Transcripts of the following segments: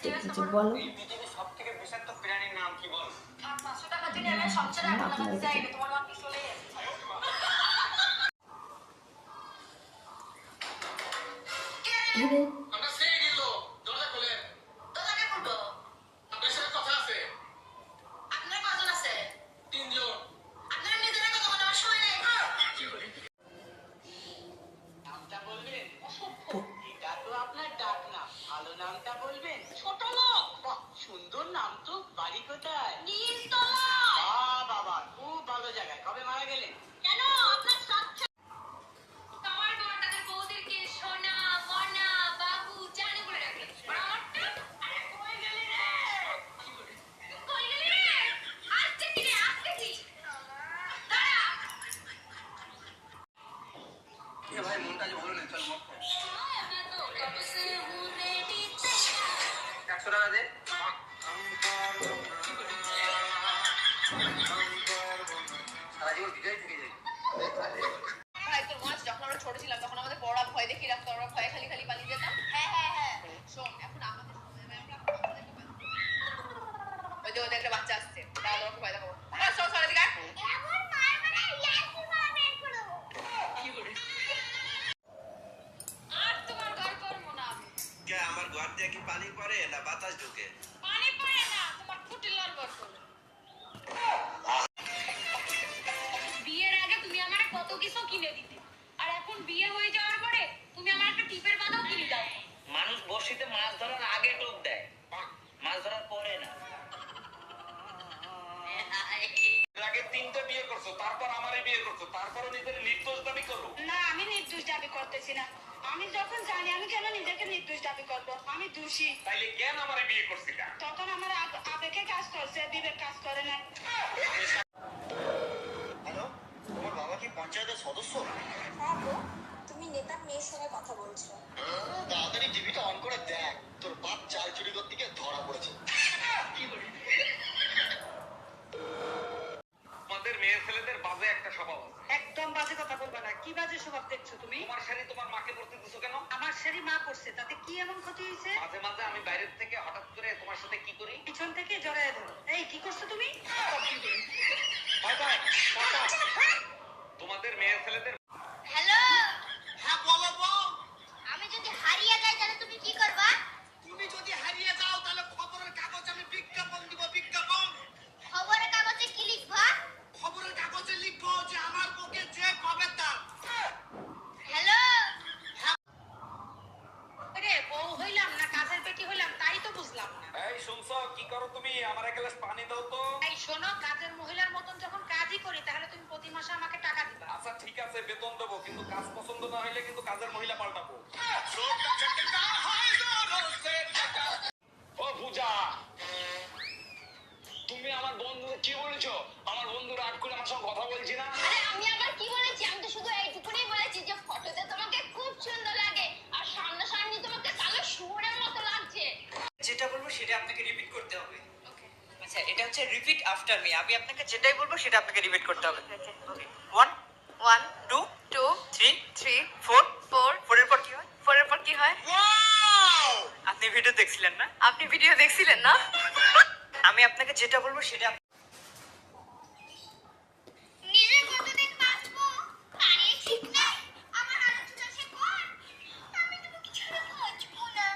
কিছু বলো। এই পৃথিবীর সবথেকে বিষাক্ত প্রাণীর নাম কি বল? 500 টাকা দিয়ে আমি সংসারে এখন আমাকে চাই না, তোমার মা পিছলে আমরা সেই গেল দরজা খোলেন। দরজা কে খুলবো? আপনার সাথে কথা আছে। আপনার কজন আছে? 3 জন। আপনারা নিজেরা কথা বলার আমার সময় নাই। নামটা বলবেন? এটা তো আপনার ডাক নাম, ভালো নামটা বলবেন? ছোট লোক। বাহ, সুন্দর নাম তো। বাড়ি কোথায়? নিচতলা। বাবা, খুব ভালো জায়গায়। কবে মারা গেলেন? কেন আপনার সাথে আমার ঘরটাতে বৌদিরকে সোনা মনা বাবু জানে বলে রাখে। আর আমারটা আরে কই গেলি রে? কই গেলি রে? আজকে কি রে? আজকে কি? দাঁড়া। এ ভাই মনটা যে ভালো নেই, চল মত খাই। मैं तो कब से हूँ रेडी तैयार। 100 টাকা দে। সারা জীবন ভিজেই থেকে যাই। ভাই তোর মনে আছে যখন আমরা ছোট ছিলাম তখন আমাদের বড়রা ভয় দেখিয়ে রাখতো, আমরা ভয়ে খালি খালি পালিয়ে যেতাম। হ্যাঁ হ্যাঁ হ্যাঁ শোন, এখন আমাদের সময় আমরা আমাদেরকে ভয় দেখাবো। ওই যে ওদের একটা বাচ্চা আসছে, তাহলে ওকে ভয় দেখাবো। চল চল এদিকে আয়। এমন মারবে না, ইয়াসি মারবে পুরো। কি করে? আর তোমার ঘর করবো না আমি। কে আমার ঘর দিয়ে কি পানি পড়ে না বাতাস ঢুকে? পানি পড়ে না, তোমার ফুটিলার ঘর করবো। বিয়ের আগে তুমি আমারে কত কিছু কিনে দিতে, আর এখন বিয়ে হয়ে যাওয়ার পরে তুমি আমার একটা টিপের বাঁধাও কিনে দাও। মানুষ বড়শিতে মাছ ধরার আগে টোপ দেয়, মাছ ধরার পরে না। এর আগে 3টা বিয়ে করছো, তারপর আমারে বিয়ে করছো, তারপরও নিজের নির্দোষ দাবি করো। না, আমি নির্দোষ দাবি করতেছি না। আমি যখন জানি আমি কেন নিজেকে নির্দোষ দাবি করব? আমি দোষী। তাইলে কেন আমারে বিয়ে করছিলা? তখন আমার আবেগে কাজ করছে, বিবেক কাজ করে না। হ্যালো, তোমার বাবা কি পঞ্চায়েতের সদস্য? হ্যাঁ গো, তুমি নেতার মেয়ের সঙ্গে কথা বলছো। তাড়াতাড়ি টিভিটা অন করে দেখ, তোর বাপ চাল চুরি করতে গিয়ে ধরা পড়েছে। আমাদের মেয়ে ছেলেদের বাজে একটা স্বভাব আছে। একদম বাজে কথা বলবা না। কি বাজে স্বভাব দেখছো তুমি? তোমার শাড়ি তোমার মাকে পরতে দিছো কেন? আমার শাড়ি মা করছে, তাতে কি এমন ক্ষতি হয়েছে? মাঝে মাঝে আমি বাইরের থেকে হঠাৎ করে তোমার সাথে কি করি? পিছন থেকে জড়ায় ধরো। এই কি করছো তুমি? Bye bye, tata. তোমাদের মেয়ে ছেলেদের হ্যালো, হ্যাঁ বলো বল। আমি যদি হারিয়ে যাই তাহলে তুমি কি করবা? তুমি যদি হারিয়ে যাও তাহলে খবরের কাগজ আমি বিজ্ঞাপন দিব, বিজ্ঞাপন। খবরের কাগজে কি লিখবা? খবরের কাগজে লিখবো যে আমার বুকে যে কবে তার। হ্যালো, রে বউ হইলাম না কাজের বেটি হইলাম তাই তো বুঝলাম না। এই শুনছো কি করো তুমি? আমার এক গ্লাস পানি দাও তো। এই শোনো, কাজের মহিলার মতন যখন কাজই করি তাহলে তুমি প্রতি মাসে আমাকে টাকা দিবা। আচ্ছা ঠিক আছে, বেতন দেবো, কিন্তু কাজ পছন্দ না হইলে কিন্তু কাজের মহিলা পাল্টাবো। ও পূজা, তুমি আমার বন্ধুকে কি বলেছো? আমার বন্ধু রাগ করে আমার সঙ্গে কথা বলছি না। আরে আমি আবার কি বলেছি? আমি তো শুধু এইটুকুনি বলেছি যে ফটোতে তোমাকে খুব সুন্দর লাগে আর সামনাসামনি তোমাকে কালো শুয়োরের মতো লাগছে। যেটা বলবো সেটা আপনাকে রিপিট করতে হবে। আচ্ছা, এটা হচ্ছে রিপিট আফটার মি। আমি আপনাকে যেটাই বলবো সেটা আপনাকে রিপিট করতে হবে। ওকে, 1 1 2 2 3 3 4 4 4 এর পর কি হয়? 4 এর পর কি হয়? আপনি ভিডিও দেখছিলেন না? আপনি ভিডিও দেখছিলেন না? আমি আপনাকে যেটা বলবো সেটা নিজে কতদিন বাঁচবো আরে ঠিক নাই, আমার আলোচনা সে কর, আমি তোমাকে ছেড়ে বাঁচবো না।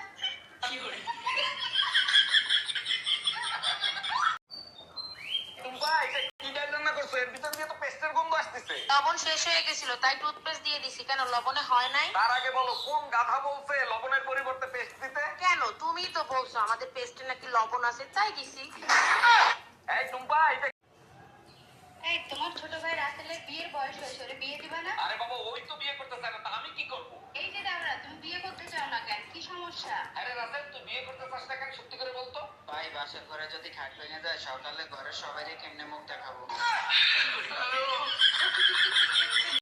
টুম্পা, এটা কি ডাল রান্না করছো? এর ভিতর দিয়ে তো পেস্টের গন্ধ আসতেছে। লবণ শেষ হয়ে গেছিল তাই টুথপেস্ট দিয়ে দিছি। কেন লবণে হয় নাই? তার আগে বলো কোন গাধা বলছে লবণের পরিবর্তে পেস্ট দিতে? কেন তুমিই তো বলছো আমাদের পেস্টে নাকি লবণ আছে তাই দিছি। এই টুম্পা, এটা এই তোমার ছোট ভাই রাসেলের বিয়ের বয়স হয়েছে, ওরে বিয়ে দিবা না? আরে বাবা, ওই তো বিয়ে করতে চায় না, তা আমি কি করবো? এই যে দাদা, তুমি বিয়ে করতে চাও না কেন? কি সমস্যা? আরে রাসেল, তুই বিয়ে করতে চাস না কেন? সত্যি করে বলতো। ভাই, বাসের ঘরে যদি খাট ভেঙে যায় সকালে ঘরের সবাইকে কেমনে মুখ দেখাবো?